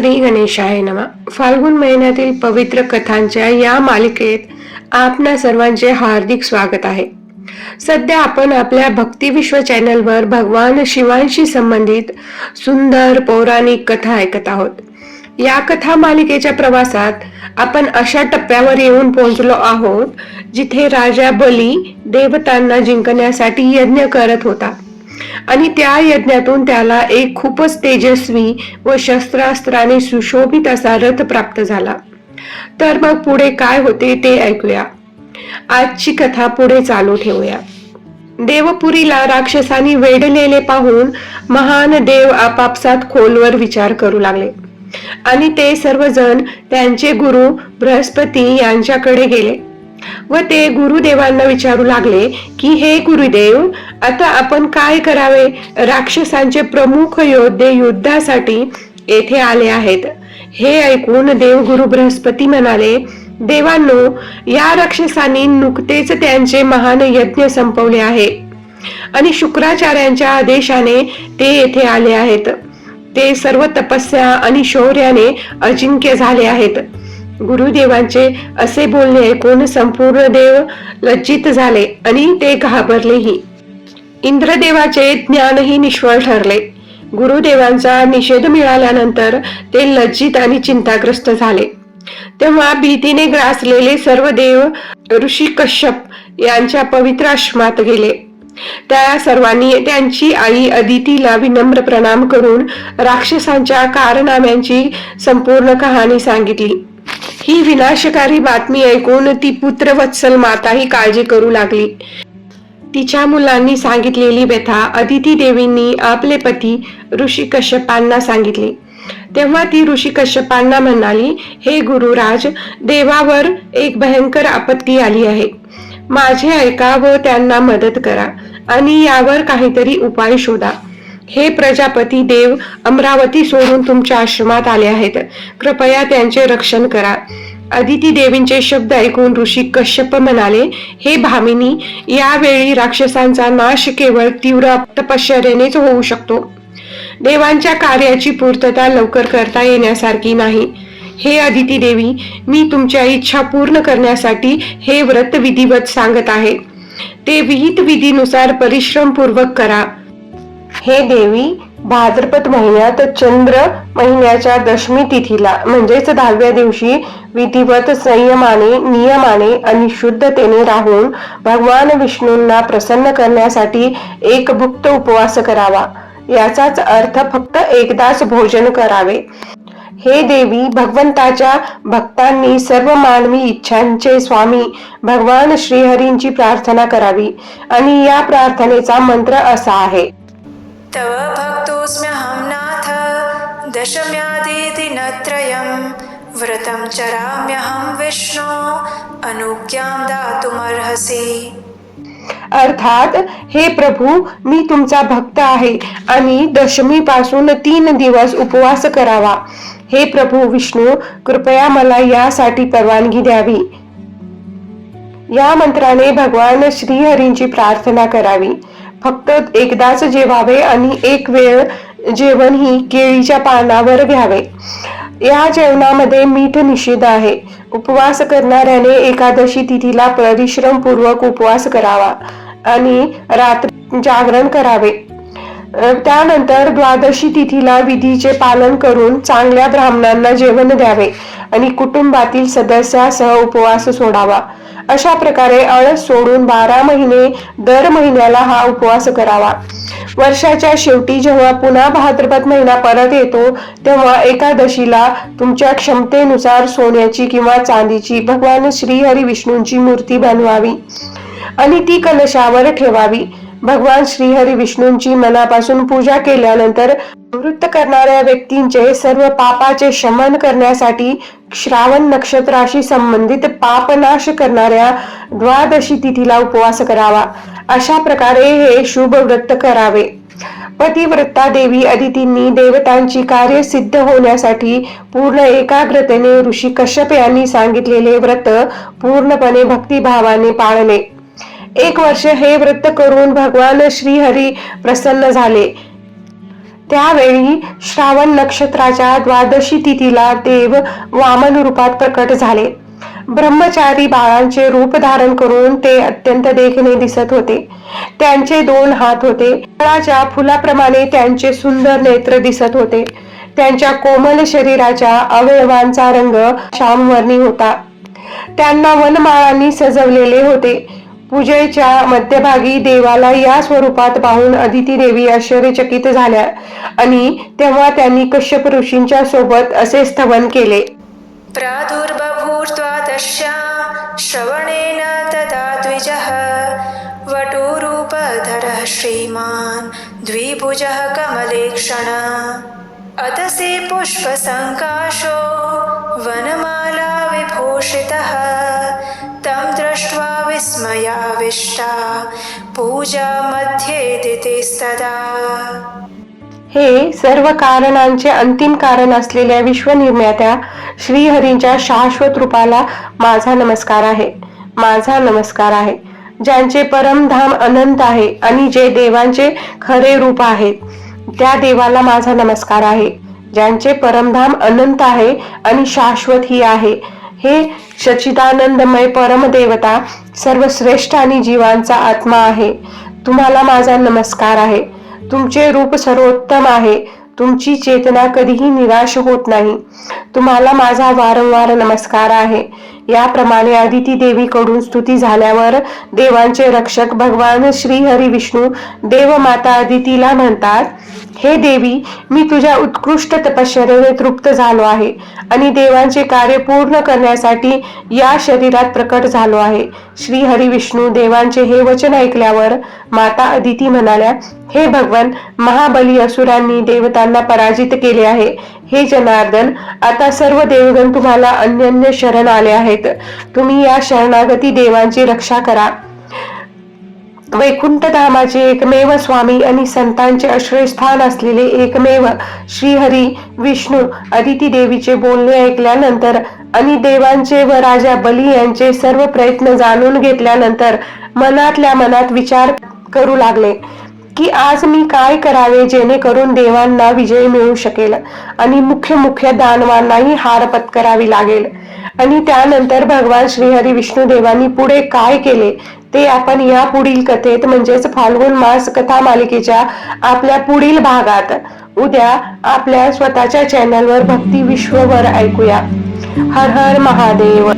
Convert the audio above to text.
श्री गणेशाय नमः. फाल्गुन महिन्यातील पवित्र कथांच्या या मालिकेत आपणा सर्वांचे हार्दिक स्वागत आहे. सध्या आपण आपल्या भक्ती विश्व चॅनलवर भगवान शिवांशी संबंधित सुंदर पौराणिक कथा ऐकत आहोत. या कथा मालिकेच्या प्रवासात आपण अशा टप्प्यावर येऊन पोहोचलो आहोत जिथे राजा बली देवतांना जिंकण्यासाठी यज्ञ करत होता आणि त्या यज्ञातून त्याला एक खूपच तेजस्वी व शस्त्रास्त्राने सुशोभित असा रथ प्राप्त झाला. तर मग पुढे काय होते ते ऐकूया. आजची कथा पुढे चालू ठेवूया. देवपुरीला राक्षसांनी वेढलेले पाहून महान देव आपापसात खोलवर विचार करू लागले आणि ते सर्वजण त्यांचे गुरु बृहस्पती यांच्याकडे गेले व ते गुरुदेवांना विचारू लागले की हे गुरुदेव, आता आपण काय करावे? राक्षसांचे प्रमुख योद्धे युद्धासाठी येथे आले आहेत. हे ऐकून देवगुरु बृहस्पती म्हणाले, देवांनो, या राक्षसांनी नुकतेच त्यांचे महान यज्ञ संपवले आहे आणि शुक्राचार्यांच्या आदेशाने ते येथे आले आहेत. ते सर्व तपस्या आणि शौर्याने अजिंक्य झाले आहेत. गुरुदेवांचे असे बोलणे ऐकून संपूर्ण देव लज्जित झाले आणि ते घाबरलेही. इंद्रदेवाचे ज्ञानही निष्फळ ठरले. गुरुदेवांचा निषेध मिळाल्यानंतर ते लज्जित आणि चिंताग्रस्त झाले. तेव्हा भीतीने ग्रासलेले सर्व देव ऋषी कश्यप यांच्या पवित्र आश्रमात गेले. त्या सर्वांनी त्यांची आई अदितीला विनम्र प्रणाम करून राक्षसांच्या कारनाम्यांची संपूर्ण कहाणी सांगितली. ही विनाशकारी बातमी ऐकून ती पुत्रवत्सल माताही काळजी करू लागली. तिच्या मुलांनी सांगितलेली व्यथा अदिती देवींनी आपले पती ऋषी कश्यपांना सांगितली. तेव्हा ती ऋषी कश्यपांना म्हणाली, हे गुरुराज, देवावर एक भयंकर आपत्ती आली आहे. माझे ऐका व त्यांना मदत करा आणि यावर काहीतरी उपाय शोधा. हे प्रजापती देव अमरावती सोडून तुमच्या आश्रमात आले आहेत. कृपया त्यांचे रक्षण करा. अदिती देवींचे शब्द ऐकून ऋषी कश्यप म्हणाले, हे भामिनी, यावेळी राक्षसांचा नाश केवळ तीव्र तपश्चर्येनेच होऊ शकतो. देवांच्या कार्याची पूर्तता लवकर करता येण्यासारखी नाही. हे अदिती देवी, मी तुमच्या इच्छा पूर्ण करण्यासाठी हे व्रत विधिवत सांगत आहे. ते विहित विधीनुसार परिश्रम पूर्वक करा. हे देवी, भाद्रपद महिन्यात चंद्र महिन्याच्या दशमी तिथीला म्हणजेच 10व्या दिवशी विधिवत संयमाने, नियमाने आणि शुद्धतेने राहून भगवान विष्णूंना प्रसन्न करण्यासाठी एक भुक्त उपवास करावा. याचाच अर्थ फक्त एकदाच भोजन करावे. हे देवी, भगवंताच्या भक्तांनी सर्व मानवी इच्छांचे स्वामी भगवान श्रीहरींची प्रार्थना करावी आणि या प्रार्थनेचा मंत्र असा आहे, तव भक्तोऽस्म्यहं नाथ दशम्यादिदिनत्रयं व्रतं चराम्यहं विष्णो अनुज्ञां दातुमर्हसि. अर्थात, हे प्रभू, मी तुमचा भक्त आहे आणि दशमी पासून 3 दिवस उपवास करावा. हे प्रभू विष्णू, कृपया मला यासाठी परवानगी द्यावी. या मंत्राने भगवान श्रीहरींची प्रार्थना करावी. फक्त एकदाच जेवावे आणि एक वेळ जेवण ही केळीच्या पानावर घ्यावे. या जेवणामध्ये मीठ निषिद्ध आहे. उपवास करणाऱ्याने एकादशी तिथीला परिश्रम पूर्वक उपवास करावा आणि रात्री जागरण करावे. त्यानंतर द्वादशी तिथीला विधीचे पालन करून चांगल्या ब्राह्मणांना जेवण द्यावे आणि कुटुंबातील सदस्यासह उपवास सोडावा. अशा प्रकारे आळस सोडून 12 महिने दर महिन्याला हा उपवास करावा. वर्षाच्या शेवटी जेव्हा पुन्हा भाद्रपद महिना परत येतो तेव्हा एकादशीला तुमच्या क्षमतेनुसार सोन्याची किंवा चांदीची भगवान श्रीहरी विष्णूंची मूर्ती बनवावी आणि ती कलशावर ठेवावी. भगवान श्रीहरी विष्णूंची मनापासून पूजा केल्यानंतर निवृत्त करणाऱ्या व्यक्तींचे सर्व पापाचे शमन करण्यासाठी श्रावण नक्षत्राशी संबंधित पापनाश करणाऱ्या द्वादशी तिथीला उपवास करावा. अशा प्रकारे हे शुभ व्रत करावे. पतिव्रता देवी अदितींनी देवतांची कार्य सिद्ध होण्यासाठी पूर्ण एकाग्रतेने ऋषी कश्यप यांनी सांगितलेले व्रत पूर्णपणे भक्तिभावाने पाळले. 1 वर्ष हे व्रत करून भगवान श्रीहरी प्रसन्न झाले. त्यावेळी श्रावण नक्षत्राच्या द्वादशी तिथीला देव वामन रूपात प्रकट झाले. ब्रह्मचारी बाळांचे रूप धारण करून ते अत्यंत देखणे दिसत होते. त्यांचे 2 हात होते. फळाच्या फुलाप्रमाणे त्यांचे सुंदर नेत्र दिसत होते. त्यांच्या कोमल शरीराच्या अवयवांचा रंग श्यामवर्णी होता. त्यांना वनमाळांनी सजवलेले होते. पूजेच्या मध्यभागी देवाला या स्वरूपात पाहून अदिती देवी आश्चर्यचकित झाल्या आणि तेव्हा त्यांनी कश्यप ऋषींच्या सोबत असे स्तवन केले. प्रादुर्बभूर्द्वादश्यां श्रवणेन तदा द्विजः वटुरूपधरः श्रीमान् द्विभुजः कमलेक्षण अतसे पुष्पसङ्काशो वनमाला विभूषितः तं दृष्ट्वा विस्मयाविष्टा पूजा मध्ये दितेस्तदा. हे सर्व कारणांचे अंतिम कारण असलेल्या विश्वनिर्मात्या श्रीहरींच्या शाश्वत रूपाला माझा नमस्कार आहे. माझा नमस्कार आहे. ज्यांचे परमधाम अनंत आहे आणि जे देवांचे खरे रूप आहेत त्या देवाला माझा नमस्कार आहे. ज्यांचे परमधाम अनंत आहे आणि शाश्वत ही आहे. हे सच्चिदानंदमय परमदेवता सर्वश्रेष्ठ आणि जीवांचा आत्मा आहे. तुम्हाला माझा नमस्कार आहे. तुमचे रूप सर्वोत्तम आहे. तुमची चेतना कधीही निराश होत नाही. तुम्हाला माझा वारंवार नमस्कार आहे. याप्रमाणे अदिती देवीकडून स्तुती झाल्यावर देवांचे रक्षक भगवान श्री हरी विष्णू देवमाता अदितीला म्हणतात, हे देवी, मी तुझ्या उत्कृष्ट तपश्चर्येने तृप्त झालो आहे आणि देवांचे कार्य पूर्ण करण्यासाठी या शरीरात प्रकट झालो आहे. श्री हरी विष्णू देवांचे हे वचन ऐकल्यावर माता अदिती म्हणाल्या, हे भगवान, महाबली असुरांनी देवतांना पराजित केले आहे. हे जनार्दन, आता सर्व देवगण तुम्हाला अन्योन्य शरण आले आहेत. तुम्ही या शरणागती देवांची रक्षा करा. वैकुंठ धामाचे एकमेव स्वामी आणि संतांचे आश्रयस्थान असलेले एकमेव श्रीहरी विष्णू अदिती देवीचे बोलणे ऐकल्यानंतर आणि देवांचे व राजा बली यांचे सर्व प्रयत्न जाणून घेतल्यानंतर मनातल्या मनात विचार करू लागले की आज मी काय करावे जेणेकरून देवांना विजय मिळू शकेल आणि मुख्य दानवांनाही हार पत्करावी लागेल. आणि त्यानंतर भगवान श्रीहरी विष्णू देवांनी पुढे काय केले ते आपण या पुढील कथेत म्हणजेच फाल्गुन मास कथा मालिकेच्या आपल्या पुढील भागात उद्या आपल्या स्वतःच्या चॅनलवर भक्ती विश्ववर ऐकूया. हर हर महादेव.